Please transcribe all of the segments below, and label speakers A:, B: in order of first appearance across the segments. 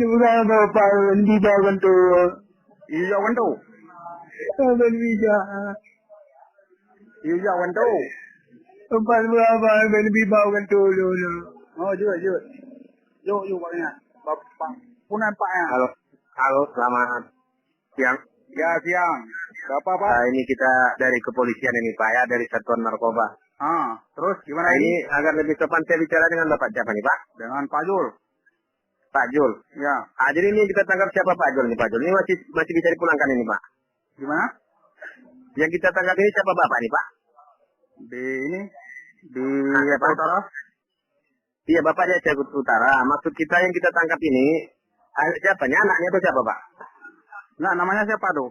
A: Sebenarnya Bapak bisa bantu.
B: Iya bantu.
A: Bisa.
B: Iya bantu.
A: Bapak berapa bisa bantu dulu.
B: Oh, yuk. Yuk Paknya. Bapak punan Pak ya.
C: Halo, selamat siang.
B: Ya, siang. Bapak Pak?
C: Ini kita dari kepolisian ini Pak ya, dari Satuan Narkoba.
B: Terus gimana
C: ini? Agar lebih sopan saya bicara dengan Bapak siapa nih Pak?
B: Dengan Pak Jul.
C: Pak Jul.
B: Ya.
C: Jadi ini kita tangkap siapa Pak Jul nih Pak Jul? Ini masih bisa dipulangkan ini Pak.
B: Gimana?
C: Yang kita tangkap ini siapa Bapak nih Pak?
B: Di Aceh Utara?
C: Iya Bapak di Aceh Utara. Maksud kita yang kita tangkap ini siapanya? Anaknya itu siapa Pak?
B: Nah, namanya siapa tuh?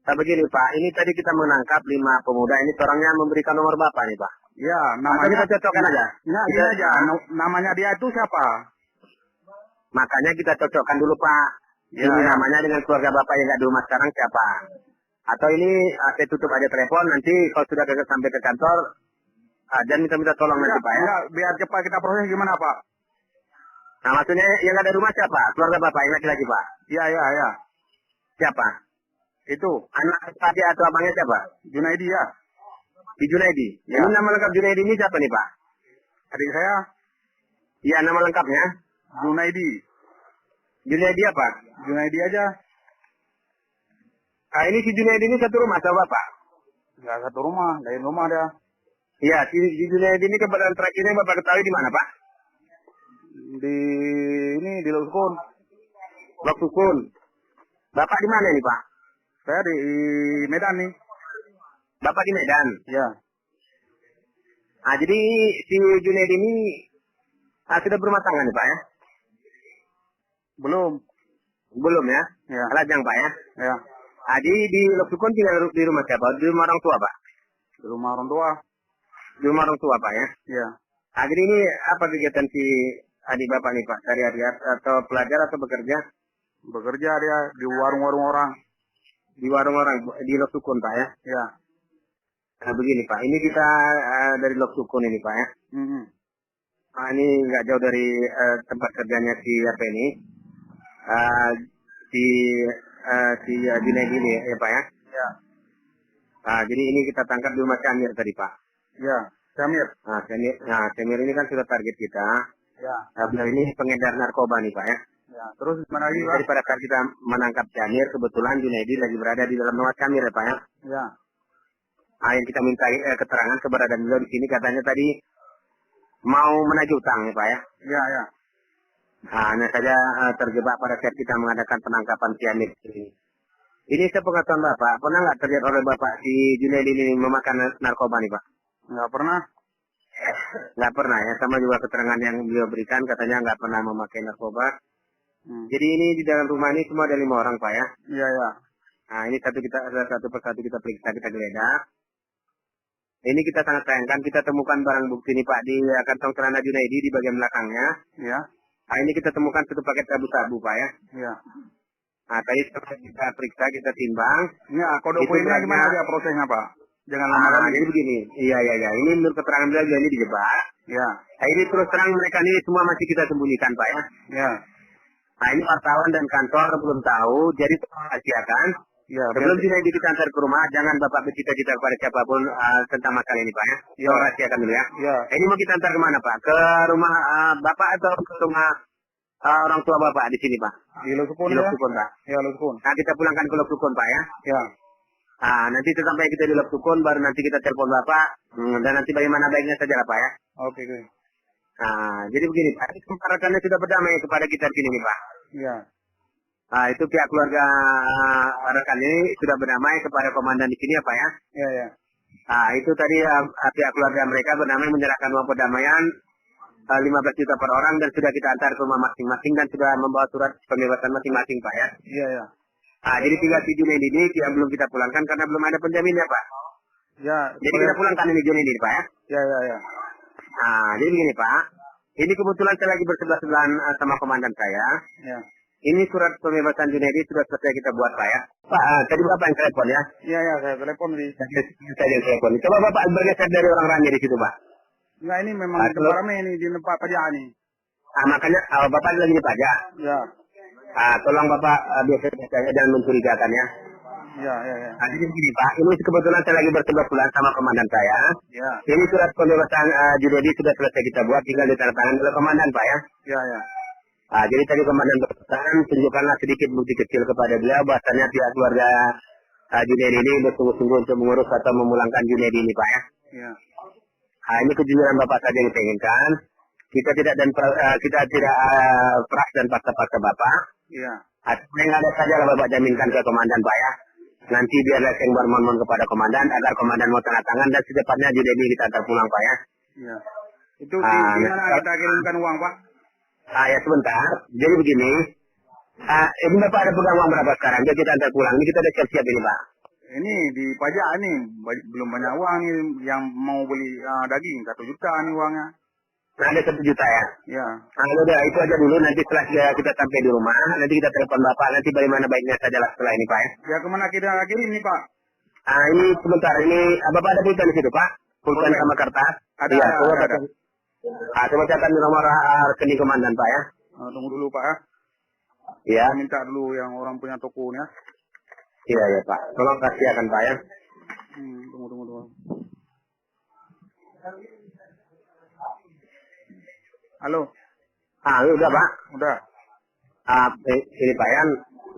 C: Nah begini Pak, ini tadi kita menangkap 5 pemuda. Ini orangnya memberikan nomor Bapak nih Pak.
B: Ya, namanya
C: kita cocokkan aja.
B: Nah, ini aja. Namanya dia itu siapa?
C: Makanya kita cocokkan dulu Pak.
B: Ya,
C: ini namanya dengan keluarga Bapak yang nggak di rumah sekarang siapa? Atau ini saya tutup aja telepon, nanti kalau sudah sampai ke kantor, dan minta tolong nanti Pak ya.
B: Enggak, biar cepat kita proses gimana Pak?
C: Nah maksudnya yang nggak ada rumah siapa? Keluarga Bapak yang laki-laki Pak?
B: Iya.
C: Siapa?
B: Itu.
C: Anak tadi atau abangnya siapa?
B: Junaidi ya.
C: Di Junaidi?
B: Ya.
C: Ini nama lengkap Junaidi ini siapa nih Pak?
B: Adik saya.
C: Iya nama lengkapnya?
B: Junaidi.
C: Junaidi apa?
B: Junaidi aja.
C: Ini si Junaidi ini satu rumah sama Bapak?
B: Ya satu rumah, lain rumah dia.
C: Iya, si Junaidi ini kebetulan terakhirnya Bapak ketahui di mana Pak?
B: Di Lok Sukun.
C: Lok Sukun. Bapak di mana nih Pak?
B: Saya di Medan nih.
C: Bapak di Medan?
B: Ya.
C: Jadi si Junaidi ini sudah berumah tangga nih Pak ya? Belum ya?
B: Ya.
C: Lajang Pak ya?
B: Ya.
C: Jadi di Lok Sukun tinggal di rumah siapa? Di rumah orang tua Pak?
B: Di rumah orang tua.
C: Di rumah orang tua Pak ya?
B: Ya.
C: Jadi ini apa kegiatan si adik Bapak nih Pak? Sehari-hari atau pelajar atau bekerja?
B: Bekerja dia di warung-warung orang.
C: Di warung orang di Lok Sukun Pak ya?
B: Ya.
C: Nah begini Pak, ini kita dari Lok Sukun ini Pak ya? Ini nggak jauh dari tempat kerjanya si apa ini? Si Junaidi ini ya Pak ya?
B: Ya.
C: Jadi ini kita tangkap di rumah Camir tadi Pak.
B: Ya, Camir.
C: Camir ini kan sudah target kita.
B: Ya.
C: Beliau ini pengedar narkoba nih Pak ya.
B: Ya. Terus gimana lagi Pak?
C: Jadi pada saat kita menangkap Camir, kebetulan Junaidi lagi berada di dalam rumah Camir ya Pak ya.
B: Ya.
C: Yang kita minta keterangan keberadaan beliau di sini katanya tadi mau menagih utang ya Pak ya.
B: Ya.
C: Hanya saja terjebak pada saat kita mengadakan penangkapan Camir ini. Ini sepengetahuan Bapak, pernah nggak terlihat oleh Bapak si Junaidi ini memakan narkoba nih Pak?
B: Nggak pernah.
C: Nggak pernah ya, sama juga keterangan yang beliau berikan katanya nggak pernah memakai narkoba. Jadi ini di dalam rumah ini semua ada 5 orang Pak ya?
B: Iya.
C: Nah ini satu persatu kita periksa, kita geledah. Ini kita sangat sayangkan, kita temukan barang bukti ini Pak di kantong celana Junaidi di bagian belakangnya.
B: Iya.
C: Ini kita temukan satu paket sabu-sabu Pak ya?
B: Iya.
C: Tadi kita periksa, kita timbang.
B: Ya, kode poinnya gimana dia prosesnya Pak? Jangan lama-lama.
C: Jadi begini, iya. Ini menurut keterangan beliau ini dijebak.
B: Ya.
C: Ini terus terang mereka ini semua masih kita sembunyikan Pak ya?
B: Ya.
C: Ini wartawan dan kantor belum tahu, jadi rahasiakan.
B: Ya.
C: Sebelum Junaidi kita antar ke rumah, jangan Bapak bercita-cita kepada siapapun tentang masalah ini Pak ya?
B: Ya.
C: Rahasiakan dulu ya.
B: Ya.
C: Ini mau kita antar kemana Pak? Ke rumah Bapak atau ke rumah orang tua Bapak di sini Pak?
B: Di Lok Sukun
C: ya?
B: Pak.
C: Ya,
B: Lok Sukun.
C: Kita pulangkan ke Lok Sukun Pak ya?
B: Ya.
C: Nanti sampai kita di Lok Sukun, baru nanti kita telepon Bapak, dan nanti bagaimana baiknya saja lah Pak ya?
B: Oke.
C: Jadi begini Pak, keparatannya sudah berdamai kepada kita di sini nih Pak.
B: Ya.
C: Itu pihak keluarga rekan ini sudah berdamai kepada komandan di sini ya Pak ya?
B: Iya.
C: Itu tadi pihak keluarga mereka berdamai menyerahkan uang perdamaian 15 juta per orang dan sudah kita antar ke rumah masing-masing dan sudah membawa surat pembebasan masing-masing Pak ya?
B: Iya.
C: Jadi tinggal si Junaidi ini yang belum kita pulangkan karena belum ada penjaminnya Pak.
B: Ya.
C: Jadi kita pulangkan ini Junaidi Pak ya?
B: Ya.
C: Jadi begini Pak, ini kebetulan saya lagi bersebelahan sama komandan saya.
B: Ya.
C: Ini surat pembebasan Junaidi sudah selesai kita buat Pak ya. Pak, tadi Bapak yang telepon ya?
B: Iya, saya telepon di.
C: Saya yang telepon. Coba Bapak bergeser dari orang ramai di situ Pak.
B: Enggak, ini memang tempat ramai ini di tempat kerjaan ini.
C: Makanya Bapak lagi dipajak.
B: Ya.
C: Tolong Bapak biasa-biasa aja, jangan mencurigakan ya.
B: Ya.
C: Jadi begini Pak, ini kebetulan saya lagi berkebetulan sama komandan saya.
B: Ya.
C: Ini surat pembebasan Junedi sudah selesai kita buat, tinggal ditandatangani oleh komandan Pak ya.
B: Ya.
C: Jadi tadi komandan berpesan, tunjukkanlah sedikit bukti kecil kepada beliau bahasanya pihak keluarga Junedi ini bersungguh-sungguh untuk mengurus atau memulangkan Junedi ini Pak ya.
B: Ya.
C: Ini kejujuran Bapak saja yang kita inginkan. Kita tidak peras dan paksa-paksa Bapak.
B: Iya.
C: Yang ada saja lah Bapak jaminkan ke komandan Pak ya. Nanti biarlah saya bermohon kepada komandan agar komandan mau tanda tangan dan secepatnya Junedi kita terpulang Pak ya.
B: Iya. Itu di mana kita kirimkan uang Pak?
C: Ya sebentar. Jadi begini. Ini Bapak ada pegang uang berapa sekarang? Biar kita antar pulang. Ini kita udah siap-siap ini Pak.
B: Ini di pajak ini belum banyak uang nih yang mau beli daging 1 juta nih uangnya.
C: Ada 1 juta ya?
B: Ya.
C: Udah itu aja dulu. Nanti setelah kita sampai di rumah, nanti kita telepon Bapak. Nanti bagaimana baiknya sajalah setelah ini Pak ya.
B: Ya kemana kita kirim nih Pak?
C: Ini sebentar. Ini Bapak ada pulpen di situ Pak? Pulpen sama kertas?
B: Ada.
C: Ya,
B: Ada.
C: Coba catat di nomor rekening komandan Pak ya.
B: Tunggu dulu Pak ya.
C: Iya.
B: Saya minta dulu yang orang punya toko nih ya.
C: Iya Pak. Tolong kasihkan Pak ya.
B: Tunggu. Halo.
C: Udah Pak.
B: Udah.
C: Ini Pak ya.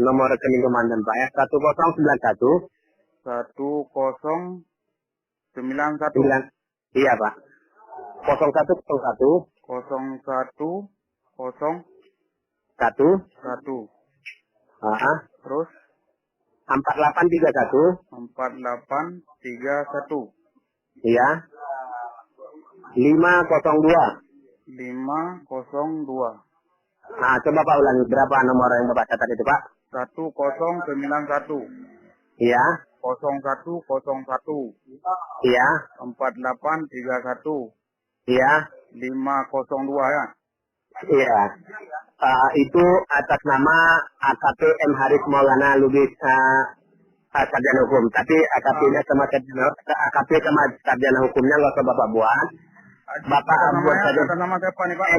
C: Nomor rekening komandan Pak ya. 1091.
B: 1091.
C: Iya Pak. 0101.
B: 1. Terus
C: 4831.
B: 4831.
C: Iya. 502.
B: 502.
C: Coba Pak ulangi berapa nomor yang Bapak catat itu Pak?
B: 1091.
C: Iya.
B: 0101.
C: Iya.
B: 4831.
C: Iya.
B: 502 ya.
C: Iya. Itu atas nama AKP M. Haris Maulana Lubis sarjana hukum. Tapi AKP-nya sama sarjana hukumnya nggak usah Bapak buat. Bapak buat saja.
B: Atas nama siapa nih Pak?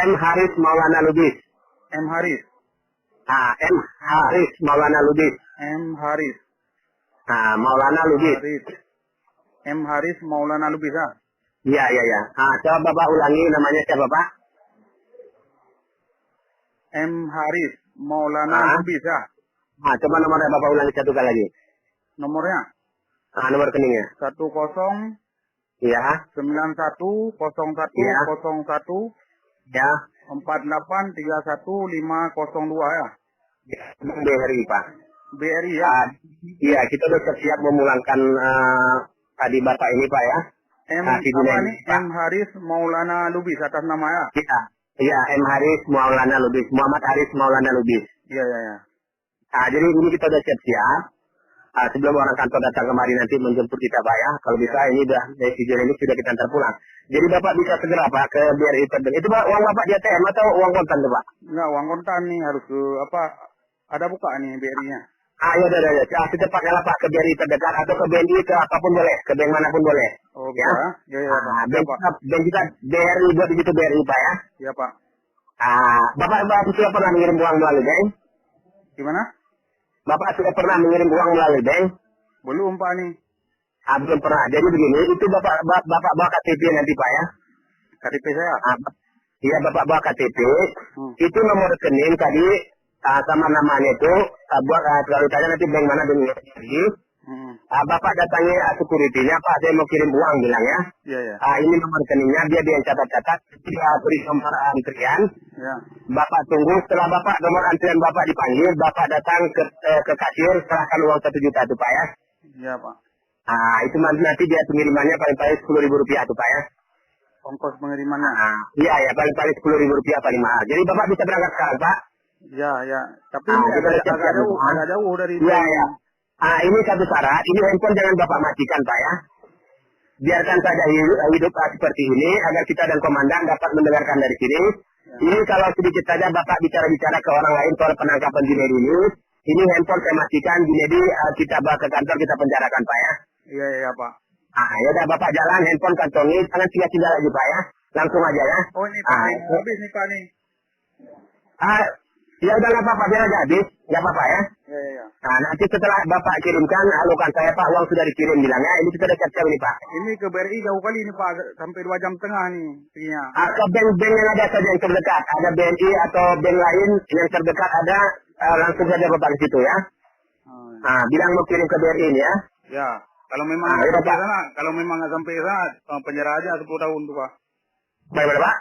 C: M. Haris Maulana Lubis.
B: M. Haris.
C: M. Haris Maulana Lubis.
B: M. Haris.
C: Maulana Lubis.
B: M. Haris Maulana Lubis ya.
C: Iya. Coba Bapak ulangi namanya siapa Pak?
B: M. Haris Maulana Lubis ya.
C: Coba nomornya Bapak ulangi satu kali lagi.
B: Nomornya?
C: Nomor rekeningnya.
B: 10.
C: Iya.
B: 910101.
C: Ya.
B: 4831502 ya.
C: BRI Pak.
B: BRI ya.
C: Iya, kita udah siap memulangkan tadi Bapak ini Pak ya.
B: M. Haris Maulana Lubis atas nama ya.
C: Iya, M. Haris Maulana Lubis. Muhammad Haris Maulana Lubis.
B: Iya.
C: Jadi ini kita udah siap-siap. Sebelum orang kantor datang kemari nanti menjemput kita Pak ya. Kalau bisa ini udah dari sejauh ini sudah kita antar pulang. Jadi Bapak bisa segera Pak ke BRI terdekat. Itu Pak uang Bapak di ATM atau uang kontan tuh Pak?
B: Enggak, uang kontan nih harus ke ada buka nih BRI-nya.
C: Ya udah. Secepatnya lah Pak ke BRI terdekat atau ke BNI ke apapun boleh, ke bank manapun boleh.
B: Oh ya? Ya Pak.
C: Bank kita BRI buat di situ BRI Pak ya.
B: Iya Pak.
C: Bapak sudah pernah mengirim uang melalui bank?
B: Gimana?
C: Bapak sudah pernah mengirim uang melalui bank?
B: Belum Pak nih.
C: Belum pernah. Jadi begini, itu Bapak bawa KTP nanti Pak ya.
B: KTP saya?
C: Iya Bapak bawa KTP. Itu nomor rekening tadi sama namanya itu buat kalau tanya nanti bank mana bank lagi. Bapak datangi security-nya Pak, saya mau kirim uang bilang ya.
B: Iya.
C: Ini nomor rekeningnya, dia yang catat-catat. Dia beri nomor antrian.
B: Ya.
C: Bapak tunggu, setelah Bapak nomor antrian Bapak dipanggil, Bapak datang ke kasir, serahkan uang 1 juta itu Pak ya.
B: Iya Pak.
C: Itu nanti dia pengirimannya paling-paling Rp10.000 tuh Pak ya.
B: Ongkos pengirimannya?
C: Iya, paling-paling Rp10.000 paling mahal. Jadi Bapak bisa berangkat sekarang Pak?
B: Ya. Tapi agak jauh dari itu.
C: Iya. Ini satu syarat, ini handphone jangan Bapak matikan Pak ya. Biarkan saja hidup seperti ini, agar kita dan komandan dapat mendengarkan dari sini. Ya. Ini kalau sedikit saja Bapak bicara-bicara ke orang lain soal penangkapan Junedi ini handphone saya matikan, Junedi kita bawa ke kantor, kita penjarakan Pak ya.
B: Iya Pak.
C: Ya udah Bapak jalan, handphone kantongi, jangan sia-sia lagi Pak ya. langsung aja ya.
B: Oh ini Pak, ini habis nih Pak nih.
C: Ya udah nggak apa-apa, biar aja habis, nggak apa-apa ya.
B: Ya.
C: Nah, nanti setelah Bapak kirimkan, halukan saya Pak, uang sudah dikirim bilangnya, ini kita udah siap-siap nih Pak.
B: Ini ke BRI jauh kali ini Pak, sampai 2 jam setengah nih. Iya.
C: Ke bank-bank yang ada saja yang terdekat, ada BNI atau bank lain yang terdekat ada, langsung saja Bapak di situ ya. Nah, bilang mau kirim ke BRI ini ya.
B: Ya, kalau memang nggak sampai sana, kalau memang nggak sampai sana, penjara aja 10 tahun tuh Pak.
C: Baik, Pak.